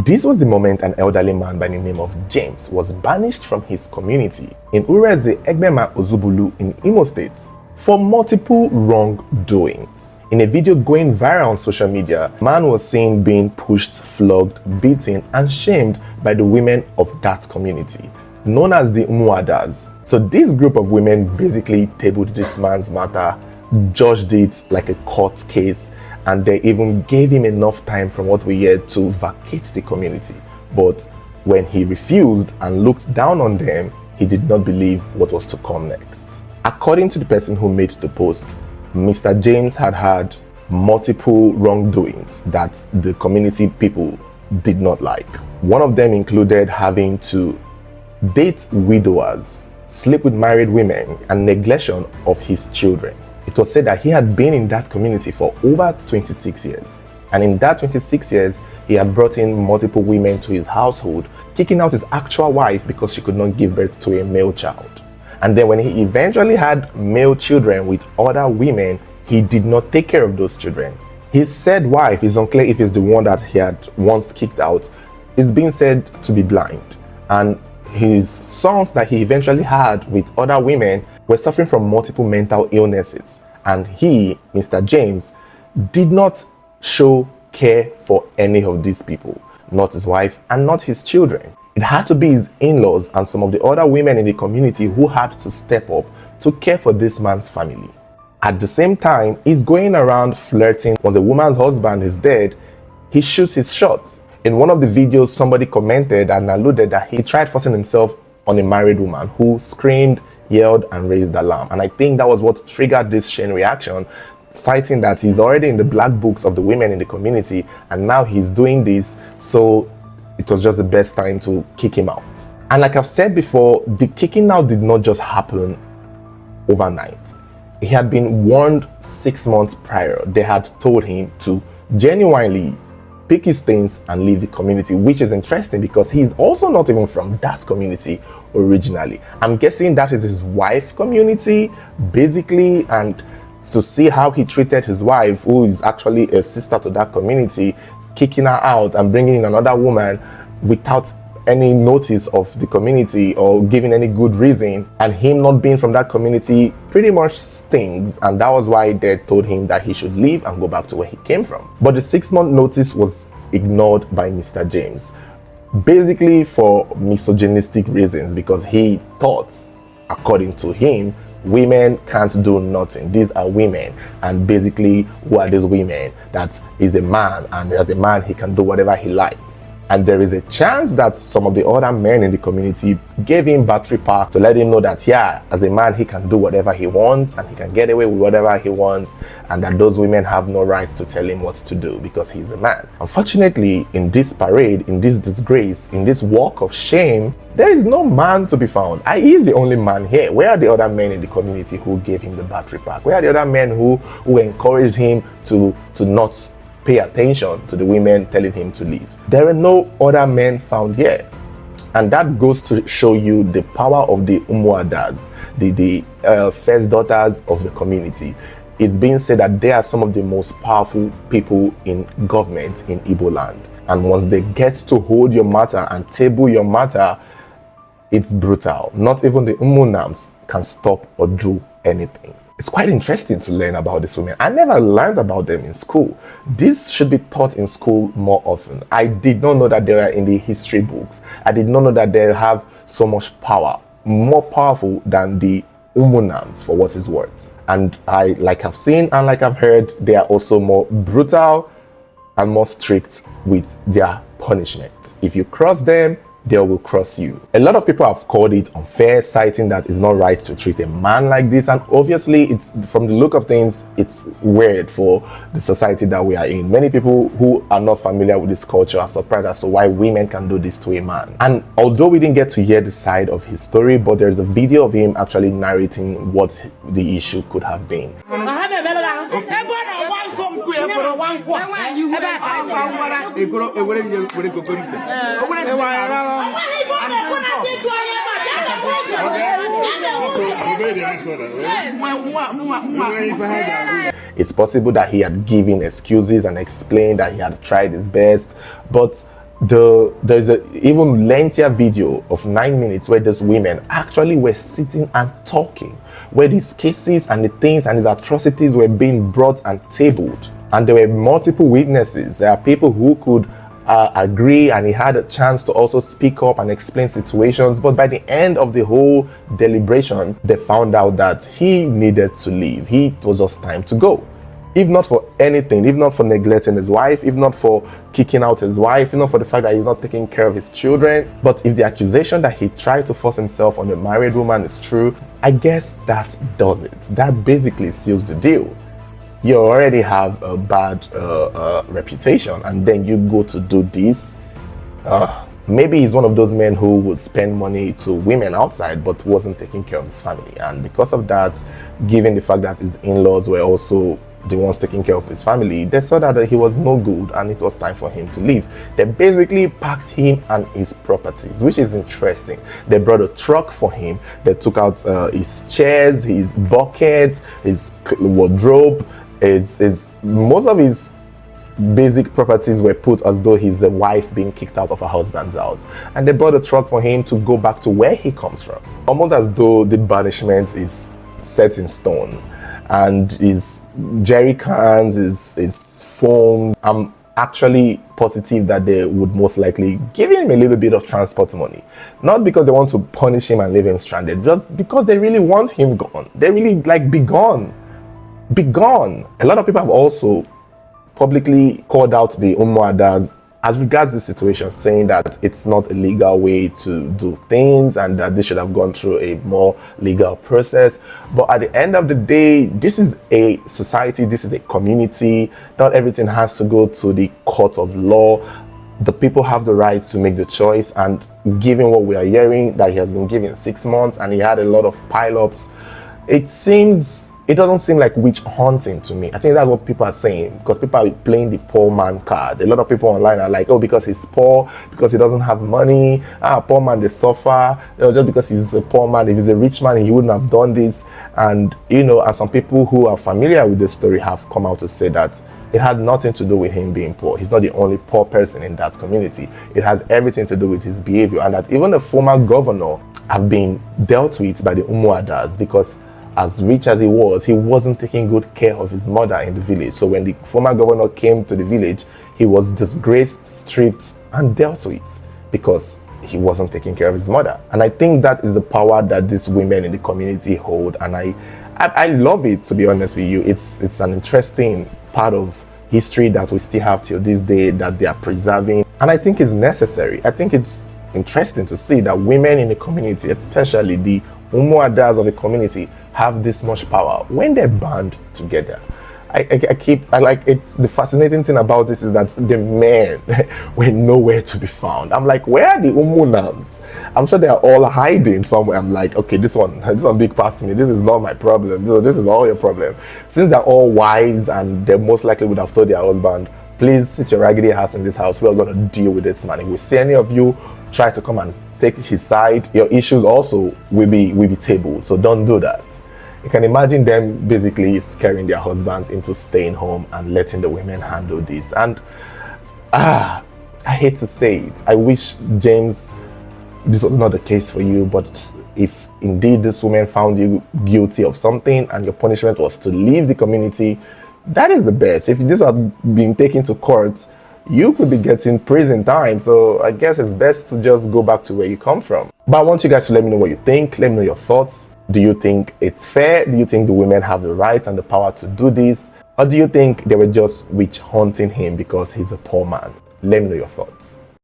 This was the moment an elderly man by the name of James was banished from his community in Ureze Egbema Ozubulu in Imo State for multiple wrongdoings. In a video going viral on social media, man was seen being pushed, flogged, beaten, and shamed by the women of that community, known as the Umadas. So this group of women basically tabled this man's matter, judged it like a court case, and they even gave him enough time from what we heard to vacate the community. But when he refused and looked down on them, he did not believe what was to come next. According to the person who made the post, Mr. James had multiple wrongdoings that the community people did not like. One of them included having to date widowers, sleep with married women, and neglection of his children. It was said that he had been in that community for over 26 years. And in that 26 years, he had brought in multiple women to his household, kicking out his actual wife because she could not give birth to a male child. And then when he eventually had male children with other women, he did not take care of those children. His said wife, is unclear if it's the one that he had once kicked out, is being said to be blind. And his sons that he eventually had with other women were suffering from multiple mental illnesses. And he, Mr. James, did not show care for any of these people, not his wife and not his children. It had to be his in-laws and some of the other women in the community who had to step up to care for this man's family. At the same time, he's going around flirting. Once a woman's husband is dead, he shoots his shots. In one of the videos, somebody commented and alluded that he tried forcing himself on a married woman who screamed, yelled, and raised alarm. And I think that was what triggered this chain reaction, citing that he's already in the black books of the women in the community, and now he's doing this, so it was just the best time to kick him out. And like I've said before, the kicking out did not just happen overnight. He had been warned 6 months prior. They had told him to genuinely pick his things and leave the community, which is interesting because he's also not even from that community originally. I'm guessing that is his wife's community, basically, and to see how he treated his wife, who is actually a sister to that community, kicking her out and bringing in another woman without any notice of the community or giving any good reason, and him not being from that community pretty much stings, and that was why they told him that he should leave and go back to where he came from. But the 6-month notice was ignored by Mr. James, basically for misogynistic reasons, because he thought, according to him, women can't do nothing. These are women, and basically who are these women? That is a man, and as a man he can do whatever he likes. And there is a chance that some of the other men in the community gave him battery pack to let him know that, yeah, as a man he can do whatever he wants and he can get away with whatever he wants, and that those women have no right to tell him what to do because he's a man. Unfortunately, in this parade, in this disgrace, in this walk of shame, there is no man to be found. He is the only man here. Where are the other men in the community who gave him the battery pack? Where are the other men who encouraged him to not pay attention to the women telling him to leave? There are no other men found here. And that goes to show you the power of the Umadas, the first daughters of the community. It's being said that they are some of the most powerful people in government in Igbo land. And once they get to hold your matter and table your matter, it's brutal. Not even the Umunams can stop or do anything. It's quite interesting to learn about these women. I never learned about them in school. This should be taught in school more often. I did not know that they were in the history books. I did not know that they have so much power, more powerful than the Umunams, for what it's worth. And like I've seen and like I've heard, they are also more brutal and more strict with their punishment. If you cross them, they will cross you. A lot of people have called it unfair, citing that it's not right to treat a man like this, and obviously it's, from the look of things, it's weird for the society that we are in. Many people who are not familiar with this culture are surprised as to why women can do this to a man. And although we didn't get to hear the side of his story, but there's a video of him actually narrating what the issue could have been. It's possible that he had given excuses and explained that he had tried his best, but There's a even lengthier video of 9 minutes where these women actually were sitting and talking, where these cases and the things and these atrocities were being brought and tabled. And there were multiple witnesses. There are people who could agree, and he had a chance to also speak up and explain situations. But by the end of the whole deliberation, they found out that he needed to leave. It was just time to go. If not for anything, if not for neglecting his wife, if not for kicking out his wife, if not for the fact that he's not taking care of his children, but if the accusation that he tried to force himself on a married woman is true, I guess that does it. That basically seals the deal. You already have a bad reputation, and then you go to do this. Maybe he's one of those men who would spend money to women outside but wasn't taking care of his family, and because of that, given the fact that his in-laws were also the ones taking care of his family, they saw that he was no good and it was time for him to leave. They basically packed him and his properties, which is interesting. They brought a truck for him. They took out his chairs, his buckets, his wardrobe, most of his basic properties were put as though he's a wife being kicked out of her husband's house. And they brought a truck for him to go back to where he comes from. Almost as though the banishment is set in stone. And his jerry cans, his phones, I'm actually positive that they would most likely give him a little bit of transport money. Not because they want to punish him and leave him stranded, just because they really want him gone. They really like, be gone. Be gone. A lot of people have also publicly called out the Umadas as regards the situation, saying that it's not a legal way to do things and that this should have gone through a more legal process. But at the end of the day, this is a society, this is a community. Not everything has to go to the court of law. The people have the right to make the choice, and given what we are hearing, that he has been given 6 months and he had a lot of pile-ups, it doesn't seem like witch hunting to me. I think that's what people are saying, because people are playing the poor man card. A lot of people online are like, oh, because he's poor, because he doesn't have money, poor man, they suffer, just because he's a poor man. If he's a rich man, he wouldn't have done this. And as some people who are familiar with this story have come out to say that it had nothing to do with him being poor. He's not the only poor person in that community. It has everything to do with his behavior, and that even the former governor have been dealt with by the Umadas, because as rich as he wasn't taking good care of his mother in the village. So when the former governor came to the village, he was disgraced, stripped, and dealt with because he wasn't taking care of his mother. And I think that is the power that these women in the community hold. And I love it, to be honest with you. It's an interesting part of history that we still have till this day that they are preserving. And I think it's necessary. I think it's interesting to see that women in the community, especially the Umadas of the community, have this much power when they're band together. I like it. The fascinating thing about this is that the men were nowhere to be found. I'm like, where are the Umunams? I'm sure they are all hiding somewhere. I'm like, okay, this one big past me. This is not my problem. This is all your problem. Since they're all wives and they most likely would have told their husband, please sit your raggedy ass in this house. We're going to deal with this man. If we see any of you try to come and take his side, your issues also will be tabled. So don't do that. You can imagine them basically scaring their husbands into staying home and letting the women handle this. And I hate to say it. I wish, James, this was not the case for you, but if indeed this woman found you guilty of something and your punishment was to leave the community, that is the best. If this had been taken to court, you could be getting prison time. So I guess it's best to just go back to where you come from. But I want you guys to let me know what you think. Let me know your thoughts. Do you think it's fair? Do you think the women have the right and the power to do this? Or do you think they were just witch hunting him because he's a poor man? Let me know your thoughts.